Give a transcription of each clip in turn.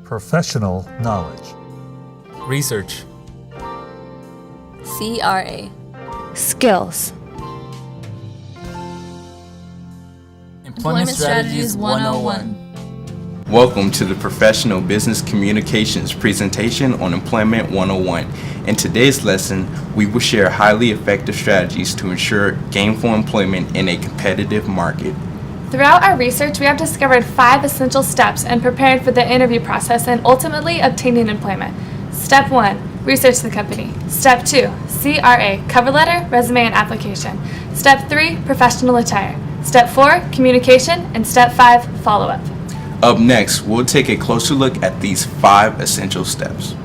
Professional knowledge. Research. CRA. Skills. Employment Strategies 101. Welcome to the Professional Business Communications presentation on Employment 101. In today's lesson, we will share highly effective strategies to ensure gainful employment in a competitive market. Throughout our research, we have discovered 5 essential steps in preparing for the interview process and ultimately obtaining employment. Step 1, research the company. Step 2, CRA, cover letter, resume, and application. Step 3, professional attire. Step 4, communication. And Step 5, follow-up. Up next, we'll take a closer look at these 5 essential steps.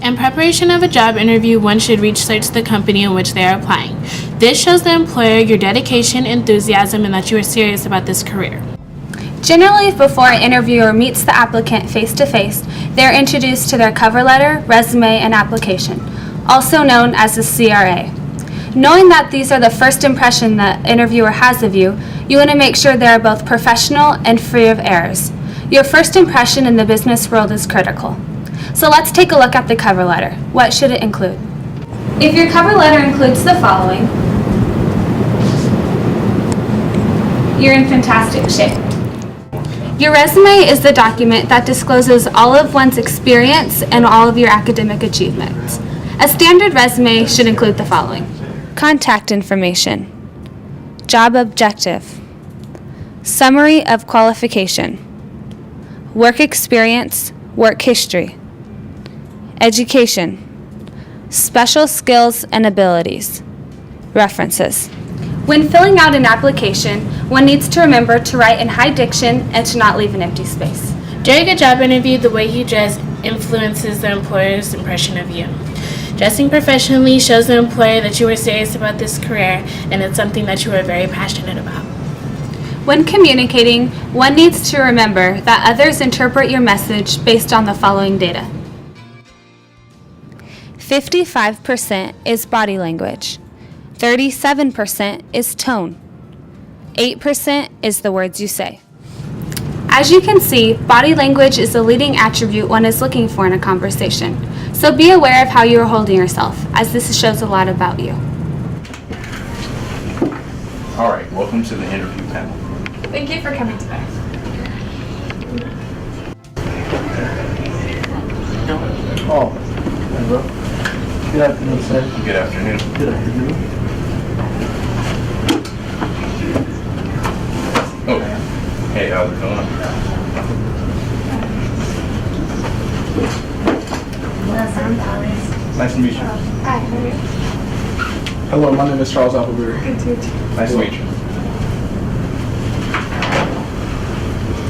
In preparation of a job interview, one should research the company in which they are applying. This shows the employer your dedication, enthusiasm, and that you are serious about this career. Generally, before an interviewer meets the applicant face-to-face, they are introduced to their cover letter, resume, and application, also known as the CRA. Knowing that these are the first impression the interviewer has of you, you want to make sure they are both professional and free of errors. Your first impression in the business world is critical. So let's take a look at the cover letter. What should it include? If your cover letter includes the following, you're in fantastic shape. Your resume is the document that discloses all of one's experience and all of your academic achievements. A standard resume should include the following: contact information, job objective, summary of qualification, work experience, work history, education, special skills and abilities, references. When filling out an application, one needs to remember to write in high diction and to not leave an empty space. During a job interview, the way you dress influences the employer's impression of you. Dressing professionally shows the employer that you are serious about this career and it's something that you are very passionate about. When communicating, one needs to remember that others interpret your message based on the following data. 55% is body language, 37% is tone, 8% is the words you say. As you can see, body language is the leading attribute one is looking for in a conversation. So be aware of how you are holding yourself, as this shows a lot about you. All right, welcome to the interview panel. Thank you for coming today. Oh, hello. Good afternoon, sir. Good afternoon. Good afternoon. Oh, hey, how's it going? Nice to meet you. Hi, how are you? Hello, my name is Charles Appleberry. Good to meet you. Nice to meet you.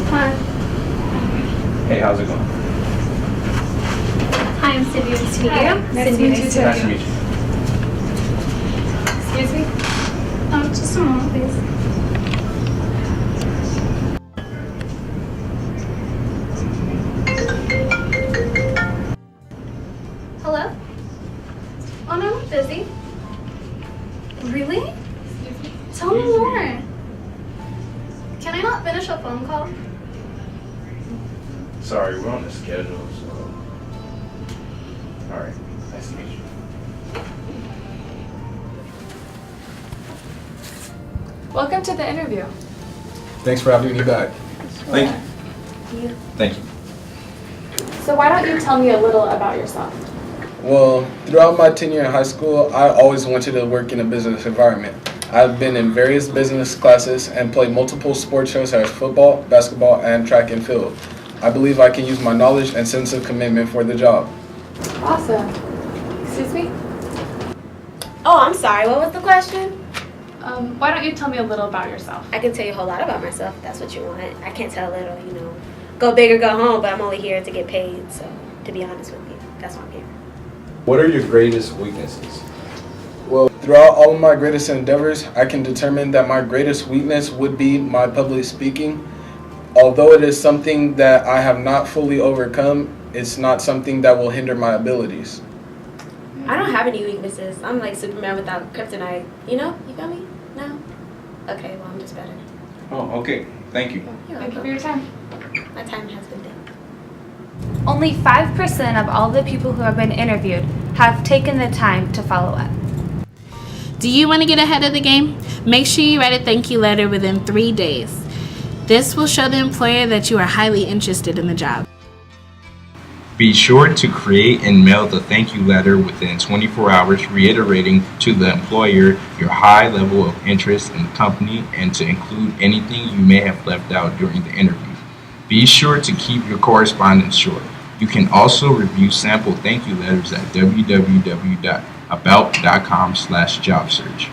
Hi. Hey, how's it going? Hi, I'm Cindy. Nice to meet Hi. you. Nice to meet you too. Nice to meet you. Excuse me? Just a moment, please. Hello? Oh, no, I'm busy. Really? Tell me more. Can I not finish a phone call? Sorry, we're on the schedule, so. All right, nice to meet you. Welcome to the interview. Thanks for having me back. Thank you. Thank you. So why don't you tell me a little about yourself? Well, throughout my tenure in high school, I always wanted to work in a business environment. I've been in various business classes and played multiple sports shows such as football, basketball, and track and field. I believe I can use my knowledge and sense of commitment for the job. Awesome. Excuse me? Oh, I'm sorry. What was the question? Why don't you tell me a little about yourself? I can tell you a whole lot about myself if that's what you want. I can't tell a little, go big or go home, but I'm only here to get paid. So, to be honest with you, that's why I'm here. What are your greatest weaknesses? Well, throughout all of my greatest endeavors, I can determine that my greatest weakness would be my public speaking. Although it is something that I have not fully overcome, it's not something that will hinder my abilities. I don't have any weaknesses. I'm like Superman without kryptonite. You feel me? No? Okay, well, I'm just better. Oh, okay. Thank you. You're Thank you welcome. for your time. My time has been done. only 5% of all the people who have been interviewed have taken the time to follow up. Do you want to get ahead of the game? Make sure you write a thank you letter within 3 days. This will show the employer that you are highly interested in the job. Be sure to create and mail the thank you letter within 24 hours, reiterating to the employer your high level of interest in the company and to include anything you may have left out during the interview. Be sure to keep your correspondence short. You can also review sample thank you letters at www.about.com/jobsearch.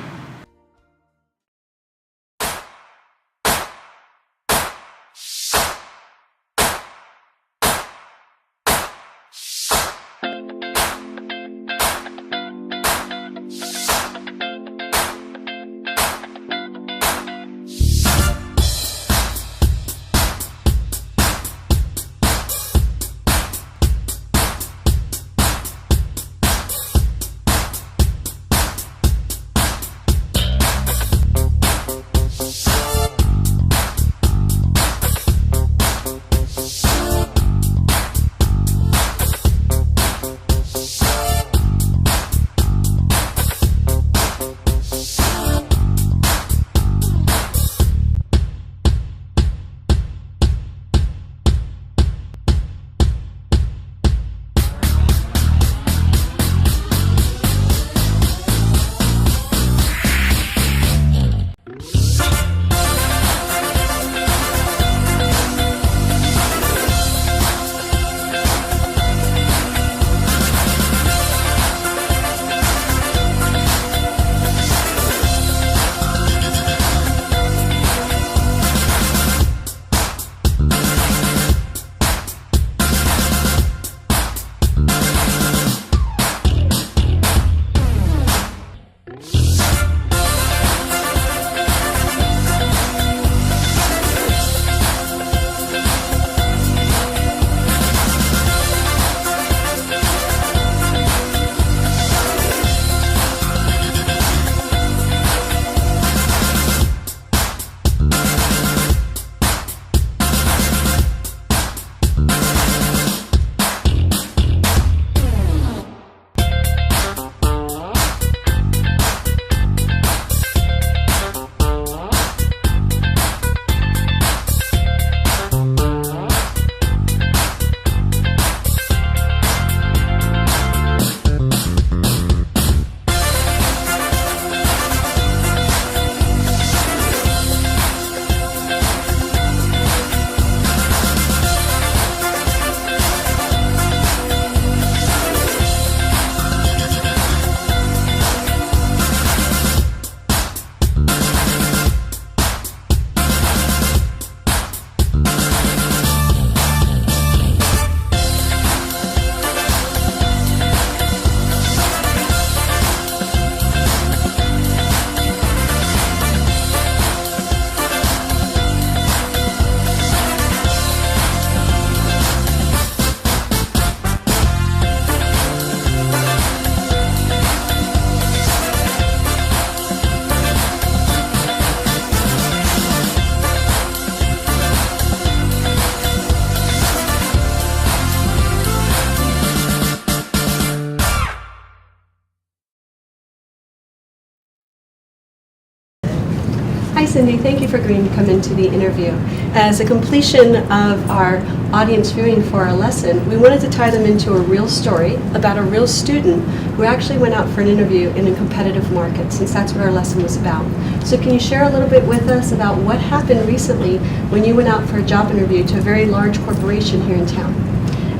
Hi Cindy, thank you for agreeing to come into the interview. As a completion of our audience viewing for our lesson, we wanted to tie them into a real story about a real student who actually went out for an interview in a competitive market, since that's what our lesson was about. So can you share a little bit with us about what happened recently when you went out for a job interview to a very large corporation here in town?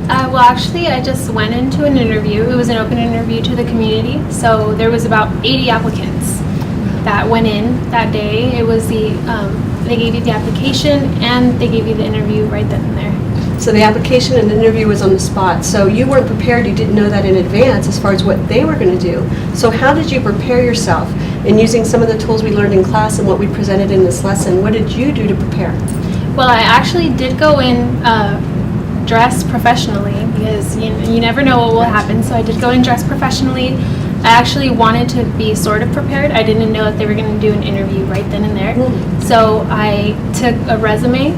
Well, actually, I just went into an interview. It was an open interview to the community, so there was about 80 applicants that went in that day. It was they gave you the application and they gave you the interview right then and there. So the application and the interview was on the spot. So you weren't prepared, you didn't know that in advance as far as what they were going to do. So how did you prepare yourself? And using some of the tools we learned in class and what we presented in this lesson, what did you do to prepare? Well, I actually did go in dressed professionally because you never know what will happen. So I did go in dressed professionally. I actually wanted to be sort of prepared. I didn't know that they were going to do an interview right then and there. So I took a resume,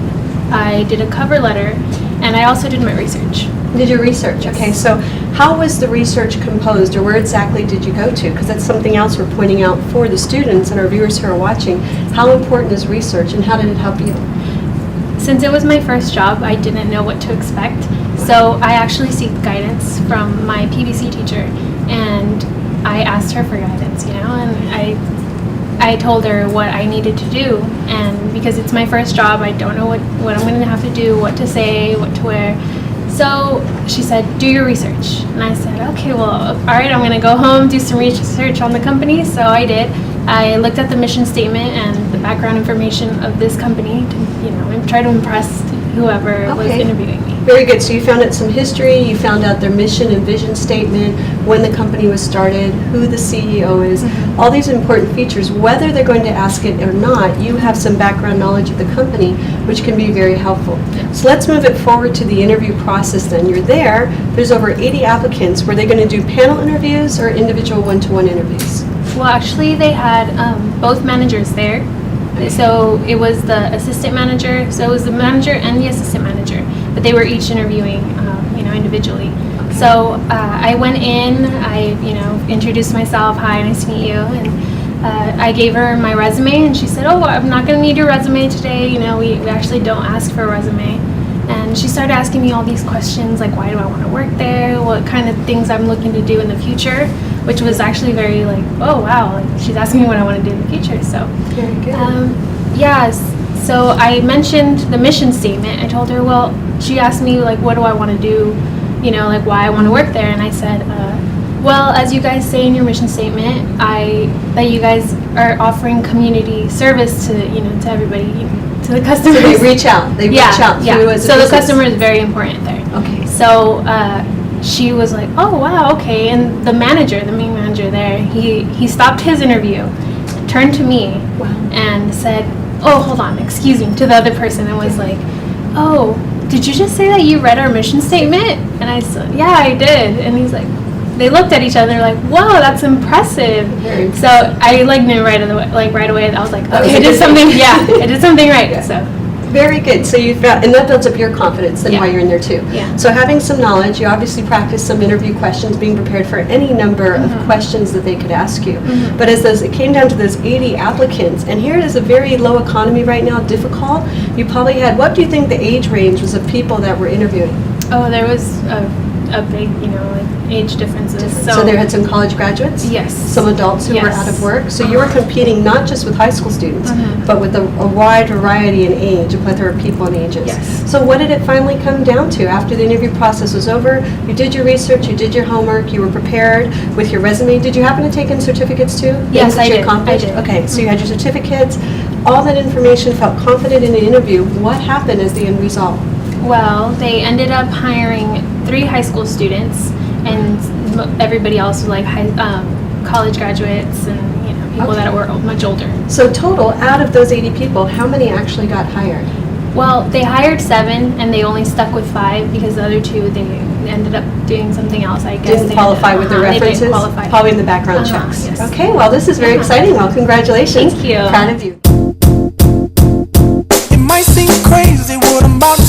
I did a cover letter, and I also did my research. Did your research, okay. So how was the research composed, or where exactly did you go to? Because that's something else we're pointing out for the students and our viewers who are watching. How important is research, and how did it help you? Since it was my first job, I didn't know what to expect. So I actually seek guidance from my PBC teacher, and I asked her for guidance, and I told her what I needed to do, and because it's my first job, I don't know what I'm going to have to do, what to say, what to wear. So she said, do your research. And I said, okay, well, all right, I'm going to go home, do some research on the company. So I did. I looked at the mission statement and the background information of this company to, try to impress whoever was interviewing me. Very good. So you found out some history, you found out their mission and vision statement, when the company was started, who the CEO is, all these important features. Whether they're going to ask it or not, you have some background knowledge of the company, which can be very helpful. So let's move it forward to the interview process then. You're there, there's over 80 applicants. Were they going to do panel interviews or individual one-to-one interviews? Well, actually, they had both managers there. So it was the assistant manager, so it was the manager and the assistant manager, but they were each interviewing, individually. Okay. So I went in, I, introduced myself, hi, nice to meet you, and I gave her my resume, and she said, oh, I'm not going to need your resume today, we actually don't ask for a resume. And she started asking me all these questions, like why do I want to work there, what kind of things I'm looking to do in the future, which was actually very like, oh wow, like, she's asking me what I want to do in the future. So very good. So I mentioned the mission statement. I told her, well, she asked me like what do I want to do, like why I want to work there, and I said, well, as you guys say in your mission statement, that you guys are offering community service to to everybody, to the customers. So they reach out. They reach out to you as a So the business. customer is very important there. Okay. So she was like, oh wow, okay. And the main manager there, he stopped his interview, turned to me, and said, oh, hold on, excuse me, to the other person, and was like, oh, did you just say that you read our mission statement? And I said, yeah, I did. And he's like, they looked at each other like, whoa, that's impressive. So I knew right away. I was like, okay, I did something. I did something right. Yeah. So very good. So you found, and that builds up your confidence then while you're in there too. Yeah. So having some knowledge, you obviously practice some interview questions, being prepared for any number of questions that they could ask you. But as it came down to those 80 applicants, and here it is a very low economy right now, difficult. You probably had, what do you think the age range was of people that were interviewing? Oh, there was a big, age differences. So there had some college graduates? Yes. Some adults who were out of work? So you were competing not just with high school students, but with a wide variety in age, a plethora of people and ages. Yes. So what did it finally come down to? After the interview process was over, you did your research, you did your homework, you were prepared with your resume. Did you happen to take in certificates too? Yes, I did. Okay, so you had your certificates, all that information, felt confident in the interview. What happened as the end result? Well, they ended up hiring 3 high school students, and everybody else was like college graduates and people that were much older. So total, out of those 80 people, how many actually got hired? Well, they hired 7, and they only stuck with 5 because the other 2 they ended up doing something else. I guess Didn't qualify with their They references. didn't qualify. Probably in the background checks. Yes. Okay, well, this is very exciting. Well, congratulations. Thank you. Proud of you. It might seem crazy what I'm about to